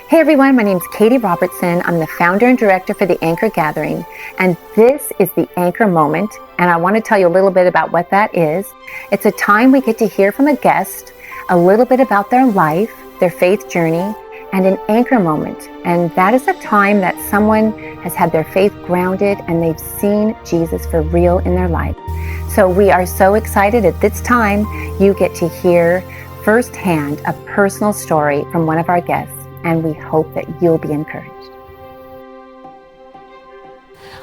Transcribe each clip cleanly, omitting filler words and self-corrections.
Hey everyone, my name is Katie Robertson. I'm the founder and director for the Anchor Gathering, and this is the Anchor Moment, and I want to tell you a little bit about what that is. It's a time we get to hear from a guest a little bit about their life, their faith journey, and an anchor moment. And that is a time that someone has had their faith grounded and they've seen Jesus for real in their life. So we are so excited at this time you get to hear firsthand a personal story from one of our guests, and we hope that you'll be encouraged.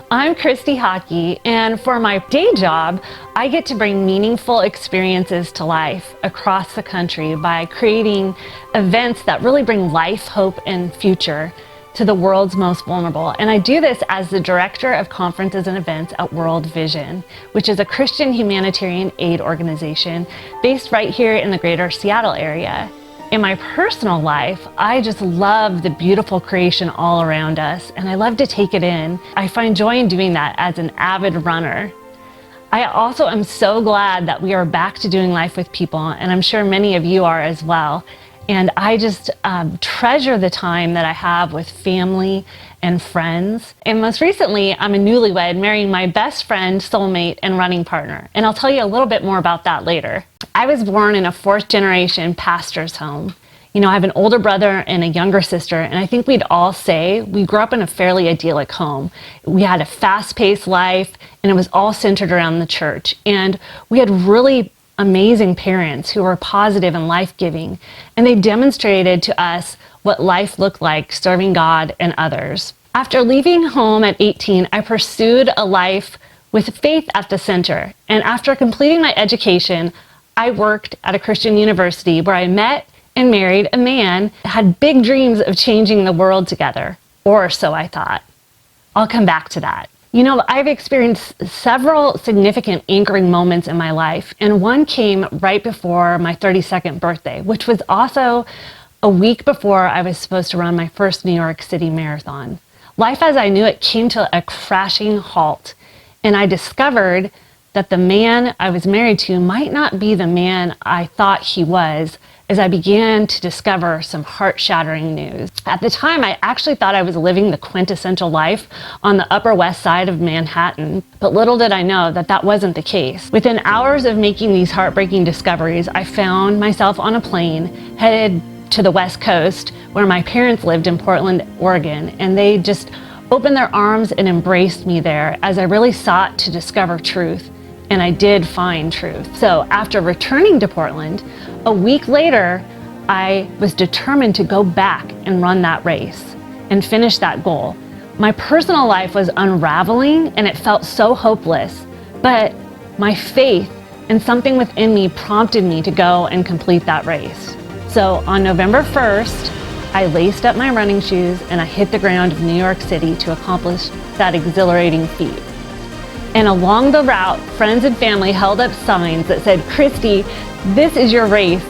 I'm Christy Haacke, and for my day job, I get to bring meaningful experiences to life across the country by creating events that really bring life, hope, and future to the world's most vulnerable. And I do this as the director of conferences and events at World Vision, which is a Christian humanitarian aid organization based right here in the greater Seattle area. In my personal life, I just love the beautiful creation all around us, and I love to take it in. I find joy in doing that as an avid runner. I also am so glad that we are back to doing life with people, and I'm sure many of you are as well. And I just treasure the time that I have with family and friends. And most recently, I'm a newlywed marrying my best friend, soulmate, and running partner. And I'll tell you a little bit more about that later. I was born in a fourth generation pastor's home. You know, I have an older brother and a younger sister, and I think we'd all say we grew up in a fairly idyllic home. We had a fast-paced life, and it was all centered around the church. And we had really amazing parents who were positive and life-giving, and they demonstrated to us what life looked like serving God and others. After leaving home at 18, I pursued a life with faith at the center, and after completing my education, I worked at a Christian university where I met and married a man that had big dreams of changing the world together, or so I thought. I'll come back to that. You know, I've experienced several significant anchoring moments in my life, and one came right before my 32nd birthday, which was also a week before I was supposed to run my first New York City marathon. Life as I knew it came to a crashing halt, and I discovered that the man I was married to might not be the man I thought he was as I began to discover some heart-shattering news. At the time, I actually thought I was living the quintessential life on the Upper West Side of Manhattan, but little did I know that that wasn't the case. Within hours of making these heartbreaking discoveries, I found myself on a plane headed to the West Coast, where my parents lived in Portland, Oregon, and they just opened their arms and embraced me there as I really sought to discover truth. And I did find truth. So after returning to Portland, a week later, I was determined to go back and run that race and finish that goal. My personal life was unraveling and it felt so hopeless, but my faith and something within me prompted me to go and complete that race. So on November 1st, I laced up my running shoes and I hit the ground of New York City to accomplish that exhilarating feat. And along the route, friends and family held up signs that said, "Christy, this is your race.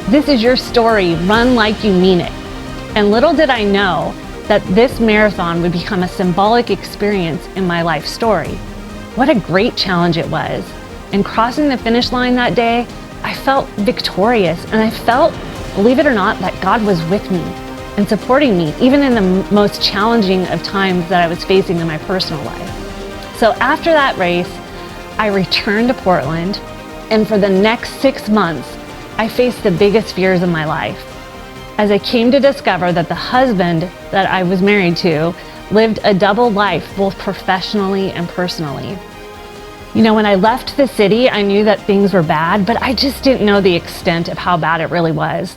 This is your story. Run like you mean it." And little did I know that this marathon would become a symbolic experience in my life story. What a great challenge it was. And crossing the finish line that day, I felt victorious. And I felt, believe it or not, that God was with me and supporting me, even in the most challenging of times that I was facing in my personal life. So after that race, I returned to Portland, and for the next 6 months, I faced the biggest fears of my life, as I came to discover that the husband that I was married to lived a double life, both professionally and personally. You know, when I left the city, I knew that things were bad, but I just didn't know the extent of how bad it really was.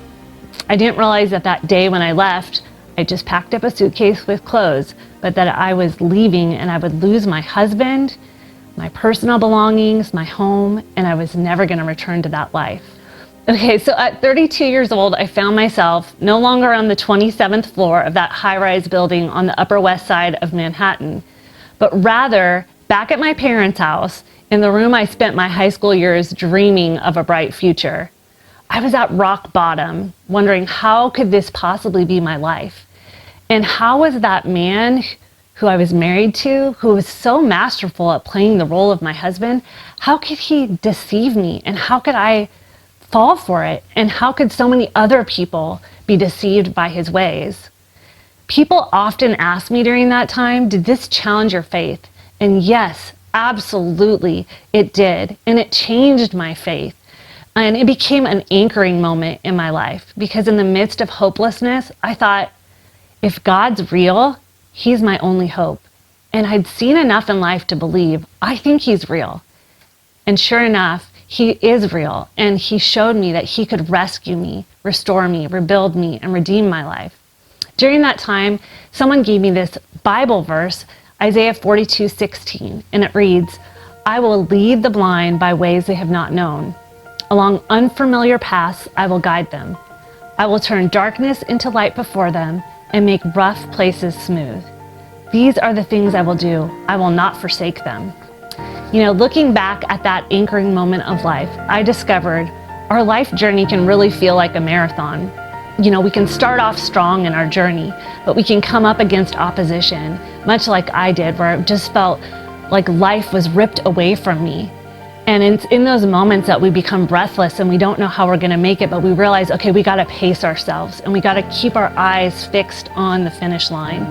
I didn't realize that that day when I left, I just packed up a suitcase with clothes, but that I was leaving and I would lose my husband, my personal belongings, my home, and I was never going to return to that life. Okay, so at 32 years old, I found myself no longer on the 27th floor of that high-rise building on the Upper West Side of Manhattan, but rather back at my parents' house in the room I spent my high school years dreaming of a bright future. I was at rock bottom, wondering how could this possibly be my life? And how was that man who I was married to, who was so masterful at playing the role of my husband, how could he deceive me? And how could I fall for it? And how could so many other people be deceived by his ways? People often ask me during that time, did this challenge your faith? And yes, absolutely, it did. And it changed my faith. And it became an anchoring moment in my life, because in the midst of hopelessness, I thought, if God's real, He's my only hope. And I'd seen enough in life to believe, I think He's real. And sure enough, He is real. And He showed me that He could rescue me, restore me, rebuild me, and redeem my life. During that time, someone gave me this Bible verse, Isaiah 42:16, and it reads, I will lead the blind by ways they have not known. Along unfamiliar paths, I will guide them. I will turn darkness into light before them and make rough places smooth. These are the things I will do. I will not forsake them. Looking back at that anchoring moment of life, I discovered our life journey can really feel like a marathon. We can start off strong in our journey, but we can come up against opposition, much like I did, where it just felt like life was ripped away from me. And it's in those moments that we become breathless and we don't know how we're going to make it, but we realize, okay, we got to pace ourselves and we got to keep our eyes fixed on the finish line.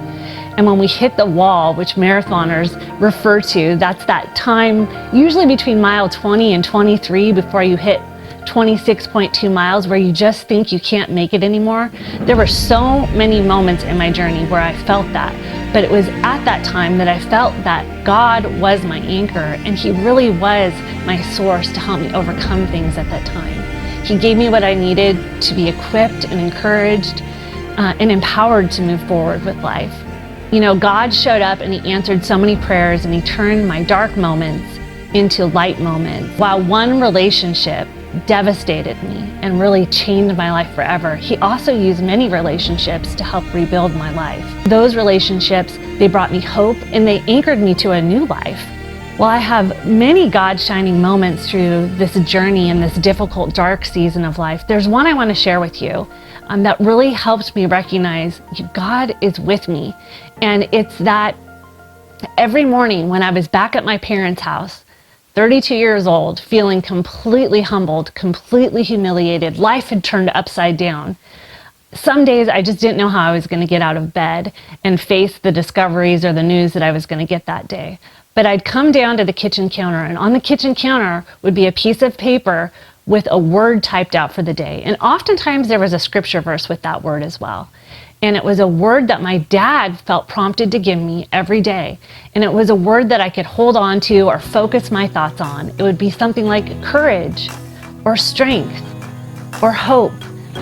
And when we hit the wall, which marathoners refer to, that's that time usually between mile 20 and 23 before you hit 26.2 miles where you just think you can't make it anymore. There were so many moments in my journey where I felt that, but it was at that time that I felt that God was my anchor and He really was my source to help me overcome things at that time. He gave me what I needed to be equipped and encouraged and empowered to move forward with life. God showed up and He answered so many prayers, and He turned my dark moments into light moments. While one relationship devastated me and really changed my life forever, He also used many relationships to help rebuild my life. Those relationships, they brought me hope and they anchored me to a new life. While I have many God shining moments through this journey and this difficult, dark season of life, there's one I want to share with you that really helped me recognize God is with me. And it's that every morning when I was back at my parents' house, 32 years old, feeling completely humbled, completely humiliated. Life had turned upside down. Some days I just didn't know how I was going to get out of bed and face the discoveries or the news that I was going to get that day. But I'd come down to the kitchen counter, and on the kitchen counter would be a piece of paper with a word typed out for the day. And oftentimes there was a scripture verse with that word as well. And it was a word that my dad felt prompted to give me every day. And it was a word that I could hold on to or focus my thoughts on. It would be something like courage or strength or hope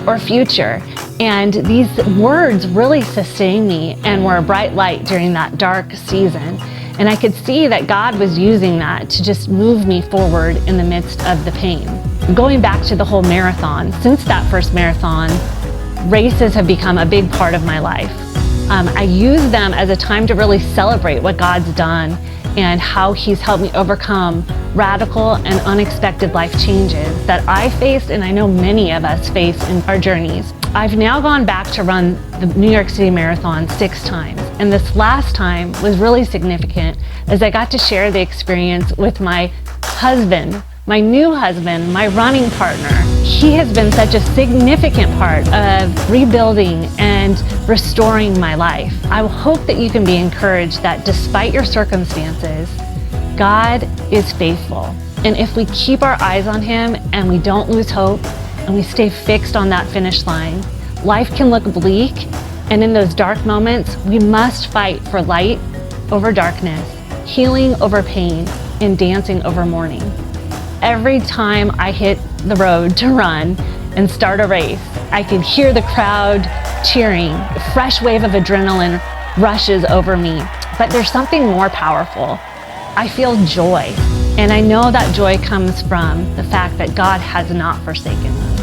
or future. And these words really sustained me and were a bright light during that dark season. And I could see that God was using that to just move me forward in the midst of the pain. Going back to the whole marathon, since that first marathon, races have become a big part of my life. I use them as a time to really celebrate what God's done and how He's helped me overcome radical and unexpected life changes that I faced, and I know many of us face in our journeys. I've now gone back to run the New York City Marathon 6 times, and this last time was really significant as I got to share the experience with my husband, my new husband, my running partner. He has been such a significant part of rebuilding and restoring my life. I hope that you can be encouraged that despite your circumstances, God is faithful. And if we keep our eyes on Him and we don't lose hope and we stay fixed on that finish line, life can look bleak. And in those dark moments, we must fight for light over darkness, healing over pain, and dancing over mourning. Every time I hit the road to run and start a race, I can hear the crowd cheering. A fresh wave of adrenaline rushes over me. But there's something more powerful. I feel joy. And I know that joy comes from the fact that God has not forsaken me.